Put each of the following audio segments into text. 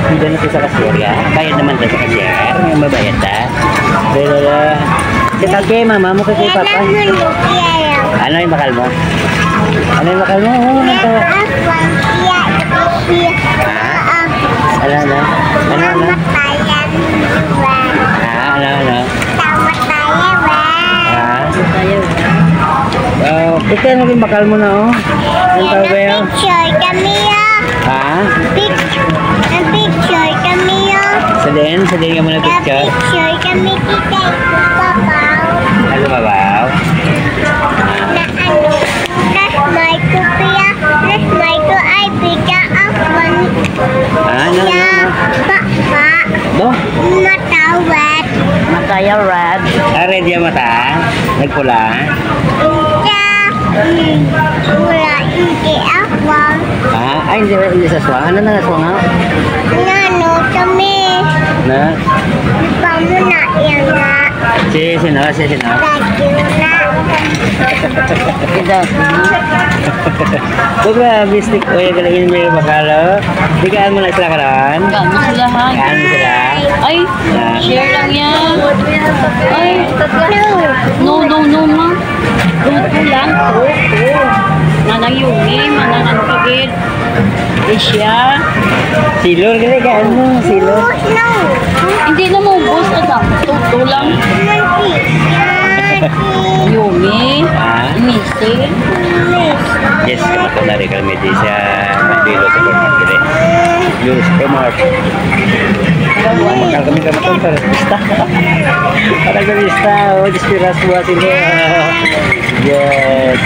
Hindi na sa cashier ya. Bayad naman tayo sa cashier. May mabayad ta. Si Tage, mama mo kay papa. Ano yung bakal mo? Ano yung bakal mo? Ano to? Ano? Ano? Pagka naging bakal mo na oh. Ang tawag picture kami ha? Picture kami Sa din ka muna picture? Picture kami kita babaw. Ano babaw? Na ano? Nas may kupiya. Nas may ko ay pika afwan. Ano? Papa. Do? Matawad. Mataya red. Red yung mata? Nagpula? Wala, hindi afwan. Ay hindi sa swang. Ano na swang ha? Nano kami. Na? Pamuna yan na. Sino? Lagi na. Ito. Diba, bistik ko yung galingin mo yung bakalo? Digaan mo na sila karoon? Gaan mo sila ha? Gaan mo sila? Ay, share lang yan. Ay, no ma. Luto lang. Manang yungi, manang ano kagid. Isya. Silor gali gaan mo, silor. Hindi na mo boss ata. Luto lang. Yumi. Misi. Yes, kamat na rin kami di sa Bilo Supermarket. Yung supermarket. Makal kami kamatong para pista. Para pista, oh, dispiras buat ini. Yes.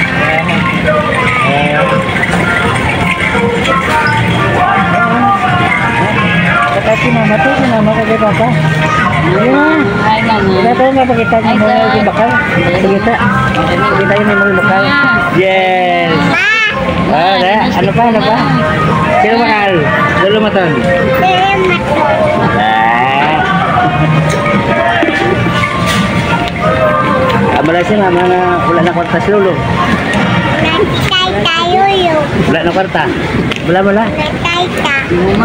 Kasi mama tuh, mama kagak apa. Ay, mama. Kita tahu nggak kita mau yung bakal? Kita ini mau bakal. Yes. Ano pa? Sino bakal? Dulu maton. Malaysia mama na wala na kwarta si Lolo. Wala na kwarta. Wala. Wala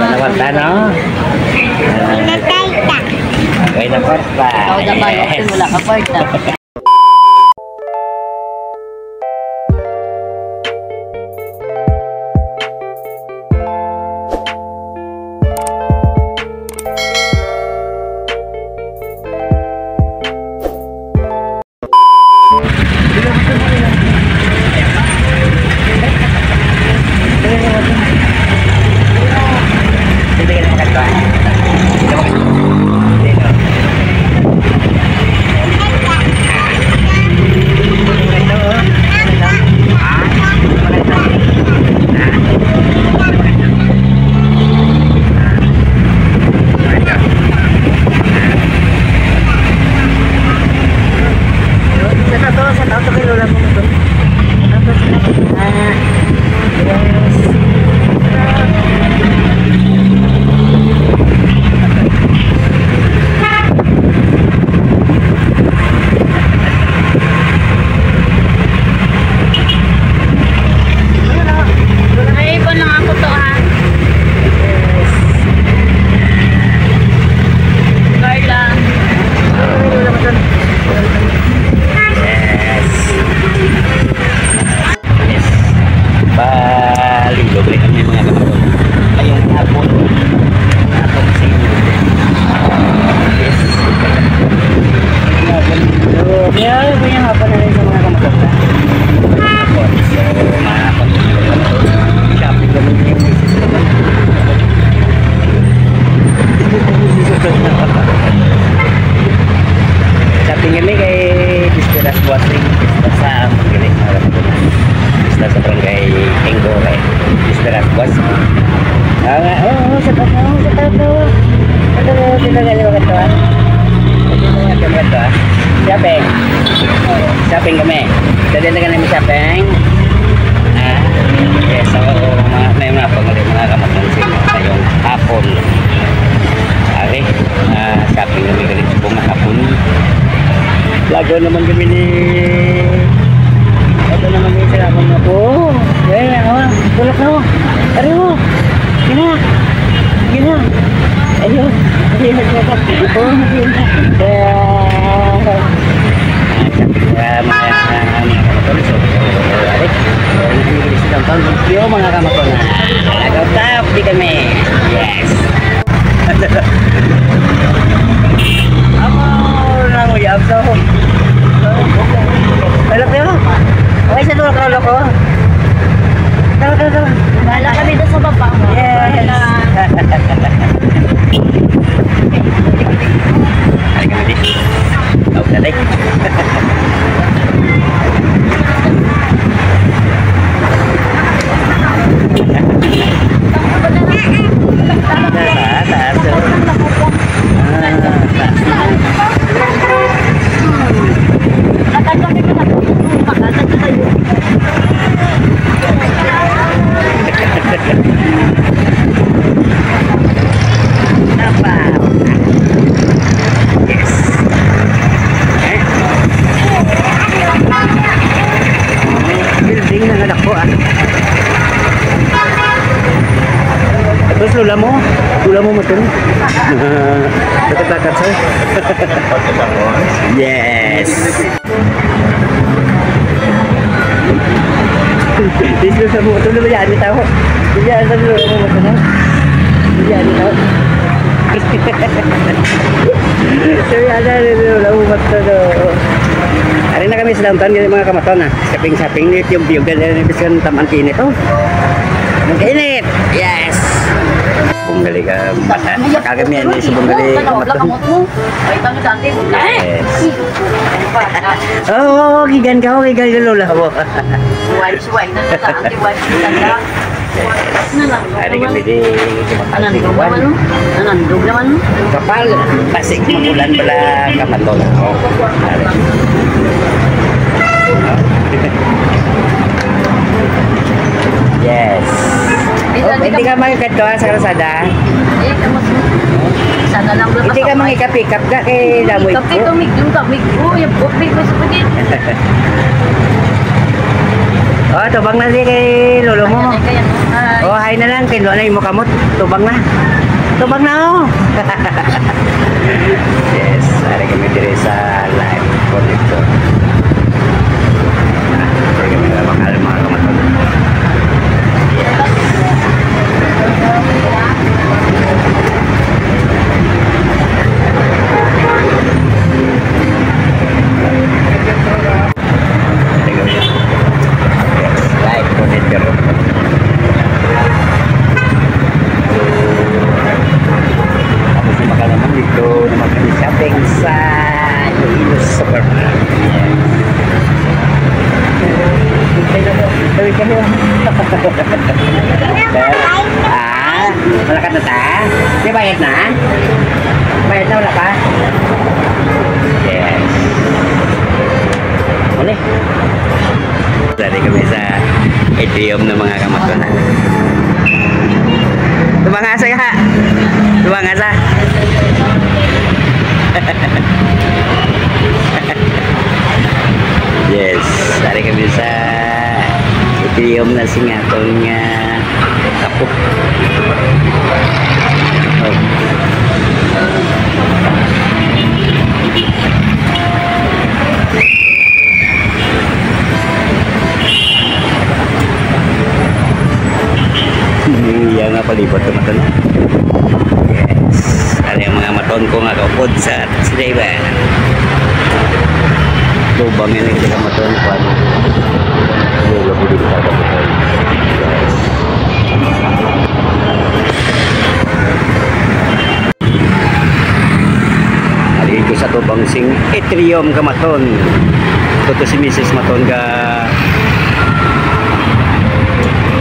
na kwarta no? Wala na kwarta. Ikaw naman, wala ka kwarta. Shopping kami. Jadi na kami shopping. Yes, so may mga pagmali mga kamatang ngayong hapon. Ari, shopping kami galing sa buong hapon. Lago naman kami ni ito naman yung sinapon na po. Tulak na mo. Ari mo. Sina. Sige na. Ayun. Ayun. Mga kamatol na. Lagaw tap, di kami. Yes. Ako lang uyab so. Alam mo? Okay sa tulog ko ko. Tara. Wala kami doon sa baba. Yes. Hari kami di. Oh, dadai. Terus lula mo betul. Dekat-dekat saya. Yes. Dito sa mo tuloy yan ni tao. Diyan sa lula mo betul. Diyan ni tao. Saya ada lula mo betul. Hari na kami sa downtown mga kamaton na. Shopping ni yung dan bisan taman kinit oh. Mainit. Yes. Bunggali ka. Kagami yan sa bunggali. Yes. Oh, gigan ka. Gigan ka lola mo. Hari kami di Nanandog naman. kapal. Pasig magulan pala kamatol. Yes. Oh, hindi ka makikadto sa kalsada. Sana lang Hindi ka makikapik up ka kay damoy ko. Kapit tumig yung kamig ko. Yung kapit ko sa pagit. Oh, tubang na di kay lolo mo. Oh, hay na lang. Kinuha na yung mukamot. Tubang na. Tubang na oh. Yes. Hari kami diri sa live connector. Hari kami na makal mga kamatol. Live connector. Ako si Makal naman dito na mag-shopping sa Iloilo Supermarket. Malakat na ta? Di bayad na? Bayad na wala pa? Yes. Boleh. Tadi kami sa atrium ng mga kamaton. Tubang asa ya? Tubang asa? Yes, tadi kami sa atrium na singatong kapuk. Oh. Iya nga palibot kamaton. Yes. Ada yang mga maton ko nga kaupod sa sila ba. Lubang yan yung kamaton ko ano. Lubang ko dito sa kamaton. Yes. Hari ko sa tubang sing atrium kamaton. Ito si Mrs. Maton ka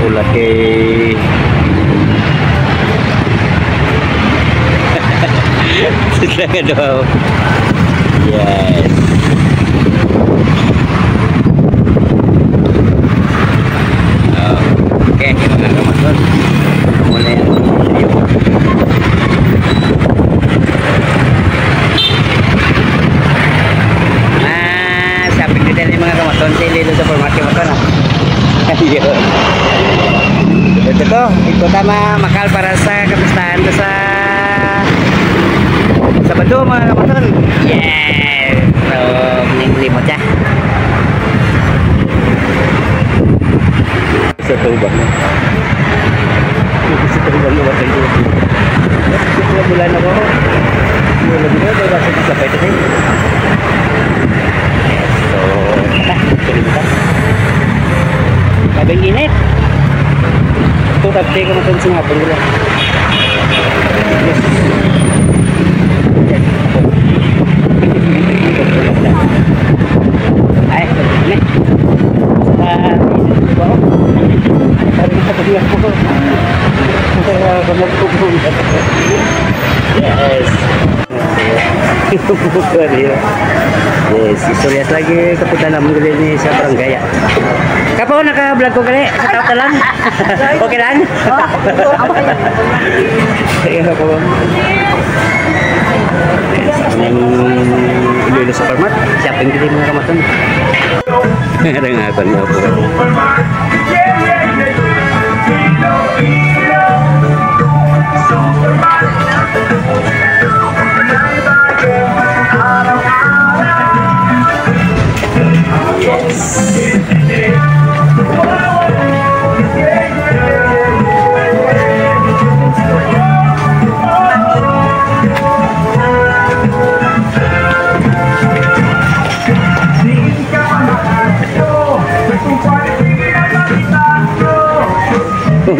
ulat kay sila ka daw. Yes. Okay, mga kamaton. Mula yan. Shopping din din mga kamaton sa Iloilo Supermarket maton. Ayun. Ito, ito tama makal para sa kapistahan sa Sabado mga kamaton. Yes! So, limot siya. Sa tubang. Sa tubang naman sa tubang. Wala na ako. Wala na ako. Wala sa sabay ito. So, tuloy kita. Labing init. Ito, tapos ka matang singhapon nila. Yes. Ay, ini. Yes. Yes, istorias lagi keputan namun gede ni sa barangay. Kapo naka-vlog ko gali sa tao lang. Okay lang. Iya po. Iloilo Supermart, siapa yang gede mga kamaton? Ada nga ako niya po.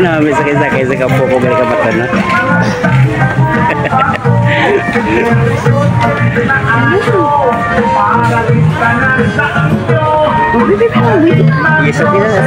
Namin sakay-sakay sa kampo ko balik kamatan na. Yes, okay na sa.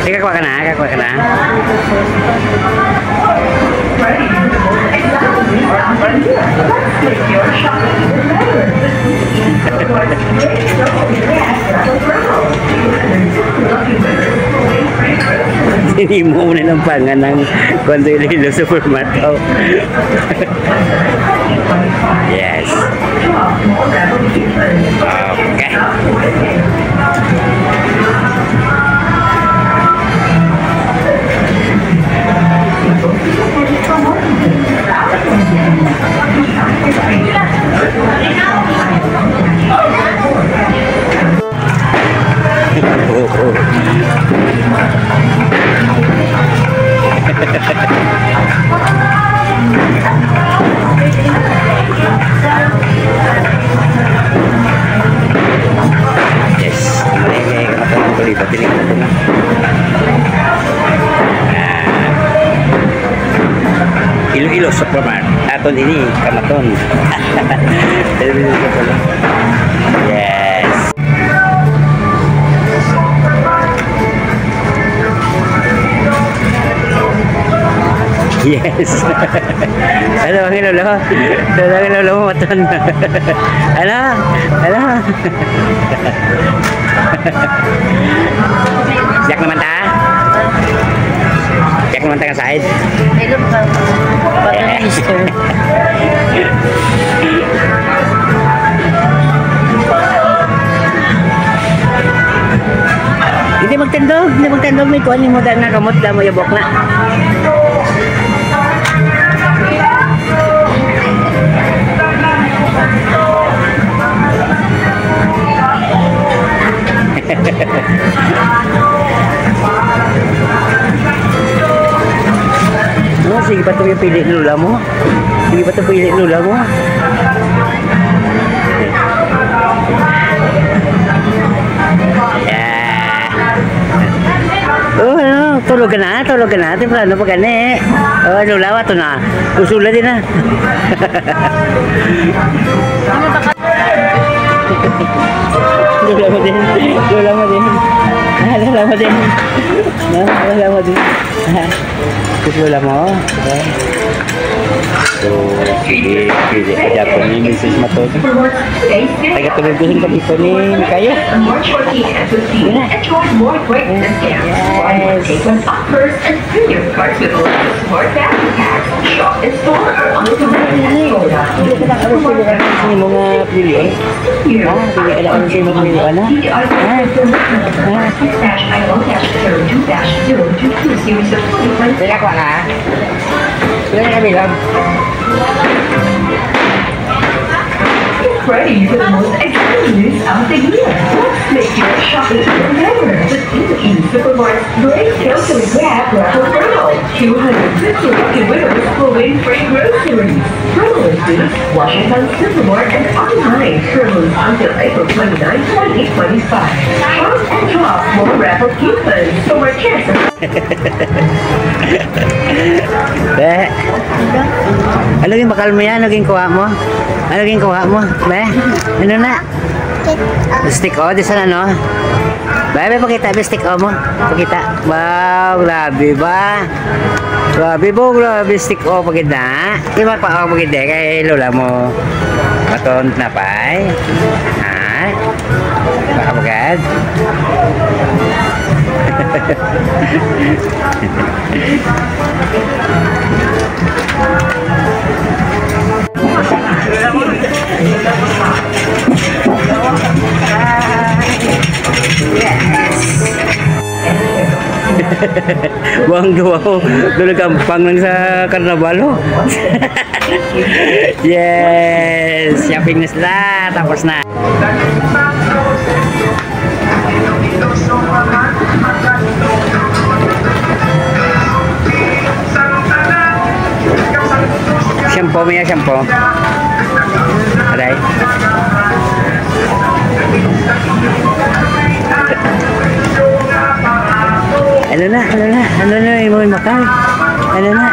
Sige, kakuha ka na. Hindi mo muna ng pangan ng Iloilo Supermart. Yes. Okay. Yes, may kamatangan ko dito. Tinignan ko na. Iloilo Supermart. Aton ini kamaton. Yes. Yes. Ano ang ilolo? Ano ang ilolo mo maton? Ano? Ano? Siyak naman ta? Siyak naman ta ka side? Meron ba? Parang mister. Hindi magtandog. May kuhan mo na kamot na mo yabok na. Oh, sige pa ito yung pili lula mo. Yeah. Oh, ano, tulog ka na. Temprano pa gani. Oh, lulawa to na. Usula din na. Lola mo din. Lola mo din. Lola mo din. Lola mo din. Lola mo. So, sige, pili ka dyan po ni Mrs. Maton. Taga-tulugusin ka dito ni kayo. Sini mga pilihan. Pili ka lang sa mga pilihan na. Kaya ko na. Kaya ka bilang. Ready for the most exciting news of the year. Let's make your shopping even better with Easy Supermart's great grocery grab raffle promo. 250 lucky winners will win free groceries. Promo includes Washington Supermart and online promos until April 29, 2025. Shop and drop more raffle coupons for more chances. Ano yung bakal mo yan? Ano yung kuha mo? Ano yung kuha mo? Be? Ano na? Stick o? Di saan ano? Be, pakita. Be, stick o mo? Pakita. Wow, grabe ba? Grabe po, grabe. Stick o, pakita. Di ba pa o, pakita kay lola mo? Maton na pa eh. Ha? Baka bagad? Buang-buang ko. Doon gampang lang sa karnabalo. Yes! Shopping na sila. Tapos na. Shampoo mo yan, shampoo. Aray. Ano na, yung mga makal. Ano na.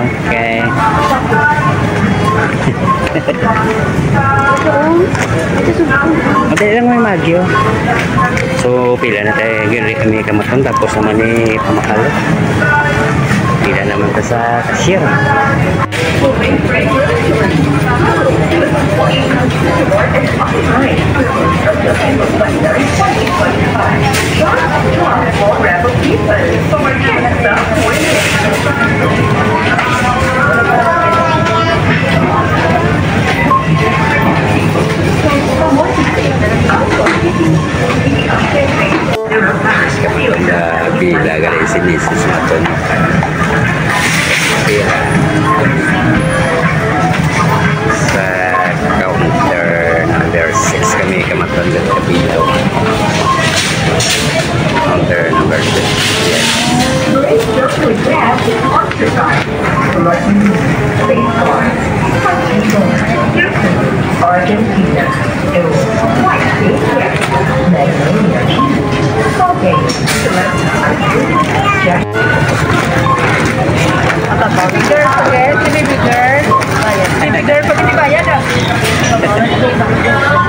Okay. Madali lang may magyo. So, pila na tayo. Giri kami kamatong. Tapos naman ni pamakalo. Pila naman ta sa cashier. Bila galing si Mrs. Maton. Pila sa counter number 6 kami kamaton ng kabilaw. Counter number 6. Yes. Argentina. It was quite big. Magnolia cheese. Okay.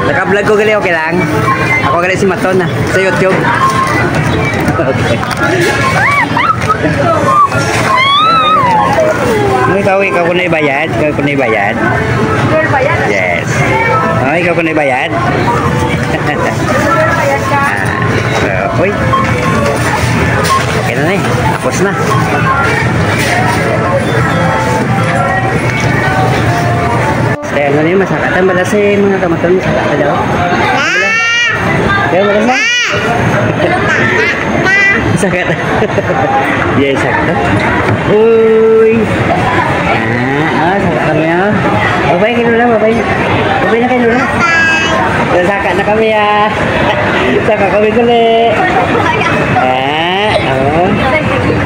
Naka-vlog ko gali, okay lang? Ako gali si Maton na sa YouTube. Okay. Ikaw ko na ibayad? Ikaw ko na ibayad? Yes. Oh, ikaw ko na ibayad? Uy. Okay na na eh. Tapos na. Kaya ano yun, masakatan ba si mga kamaton? Masakatan daw? Kaya ba na? Masakatan. Yes, sakatan. Uy. Sakatan mo yan. Babay kay Lula, babay. Babay na kay Lula. Saka na kami ya. Saka kami kulit.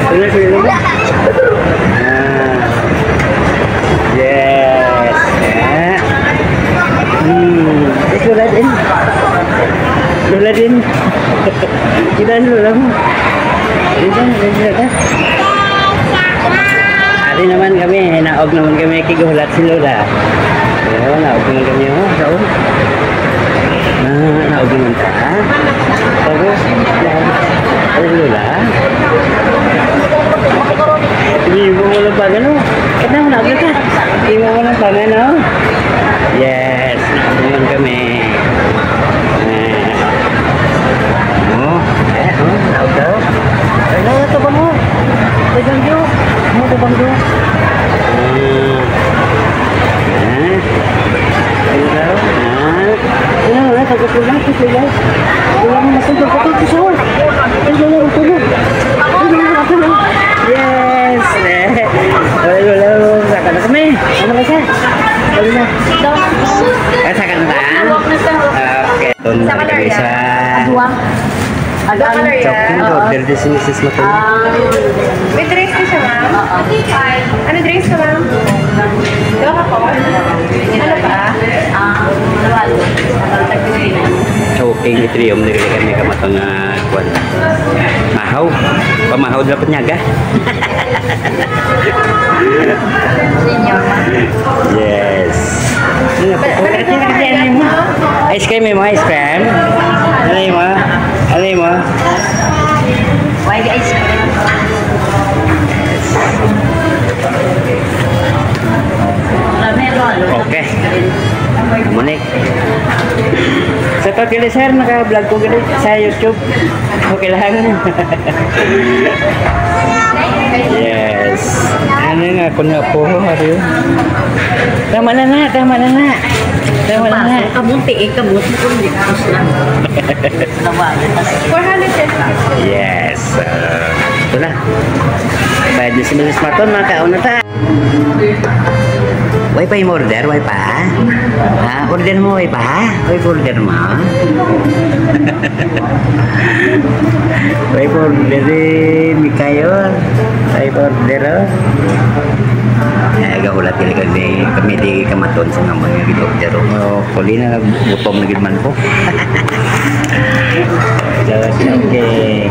Lula si Lula. Yes. Lula din. Lula din. Kita Lula mo. Dito, dito. Hari naman kami naog naman kami kigulat si Lola. Ayan, naog naman kami. Oh, saan? Naog naman ka. Tapos, ay Lola. Hindi mo walang pangan, no? Kaya naog na ka. Hindi mo walang pangan, no? Yes, naog naman kami. Naog daw. Ay, ito ba mo? Tabangyo. Mo tabangyo. Ayo daw. Ayo, pagkukulang ko sila. Wala mo masundog ko to sa. Ayo, tulog. Yes. Ayo, saka na kami. Ano ka siya? Ayo na. Saka na. Okay. Tunay kami sa Choking order din si Mrs. Matol. May dress ka siya, ma'am? Ano dress ka, ma'am? Daw ka po? Ano pa? Choking itrium nila kami kamatang kwan. Mahaw. Pamahaw dapat nyaga. Yes. Ice cream mo, ice cream. Alay mo. Alay mo. Why the ice cream? Okay. Munik. Sa pagkili sir, naka-vlog ko gani sa YouTube. Okay lang. Yes. Ano nga ko na po, hari. Tama na na, tama na na. Tama na na. Kamunti kamunti ko hindi tapos na. 400 pesos. Yes. Ito na. Bayad na si Mrs. Maton, mga kauna ta. Wifi mo order, wifi? Ha? Order mo wifi? Wifi order mo? Wifi order Mikayon. Wifi order gahulat kami di kamaton sa naman yung order kuli na nagbutom na gidman po. Okay.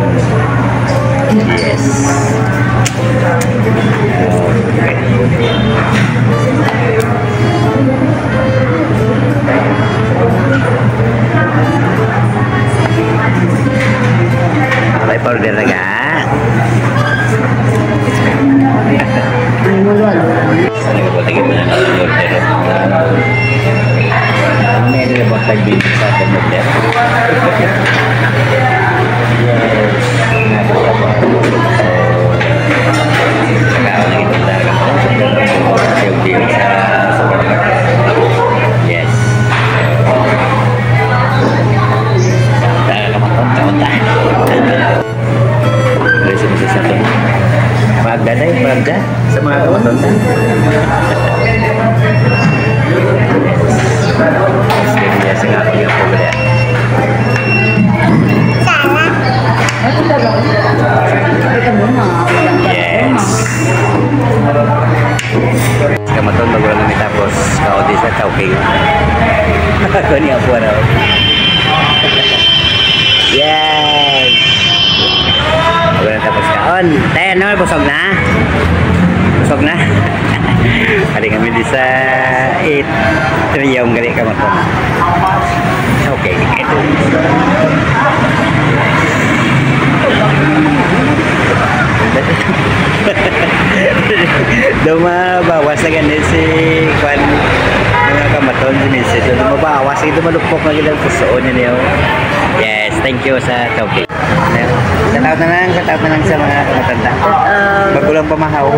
Yes. Okay, order na ga. Nagpapatagin mo na ng order. May nilabang tag-bin sa ating order. Yes. Saka ako naging talaga ko. Siyog-siyog sa supermarket. Yes. Talaga kamatong kauntahan. Tuloy sa misa sa ito. Pagda na yung pagda sa mga kamatong. Yes. Sa nga ako yung pagda. Yes. Kamaton bago lang kami tapos kaudi sa Chowking. Ako niya po raw. Yes. Bago lang tapos kaon. Tayo naman, busog na. Busog na. Hari kami di sa Trium gali kamaton. Okay, ito. Dumabawas na ganun si Kwan mga kamaton si Mrs. Dumabawas ito malupok na gilang pusoon niyo. Yes, thank you sa topic. Sa taon na lang sa mga kamatanda. Bagulang pamahaw.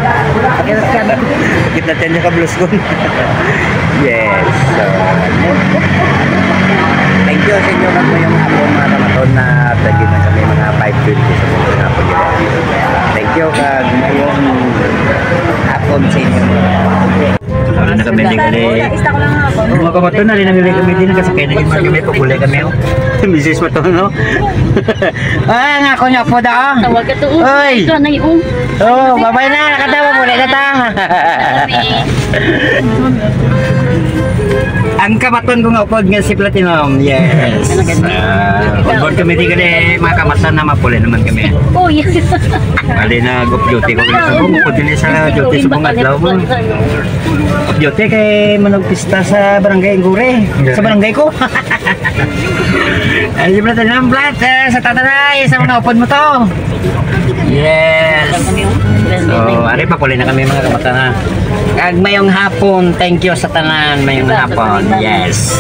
Bakit natin yung kabluskon. Yes. So, thank you sa inyo kami yung mga kamaton na tagin na kami mga 520 sa mga napagawa. Thank you kag yung hapon sa inyo. Wala na kami kali. Mga kamaton na rin kami din kasakay na yung kami pagulay kami. Mrs. Maton, no? Nga ako niya po daw. Tawag ka to. Oy! Ito na yung. Oh, babay na. Nakatawa muli na ta. Ang kamaton ko nga upod nga si Platinum. Yes. On board kami di kami mga kamatan na mapuli naman kami. Oh, yes. Bali na gop duty ko sa buong upod din sa duty sa buong adlaw mo. Duty kay managpista sa barangay Ingure. Sa barangay ko. Ay, si Platinum Plat sa tatanay sa mga upod mo to. Yes. So, ari pa puli na kami mga kamatan na. Kag mayong hapon, thank you sa tanan, mayong hapon. Yes.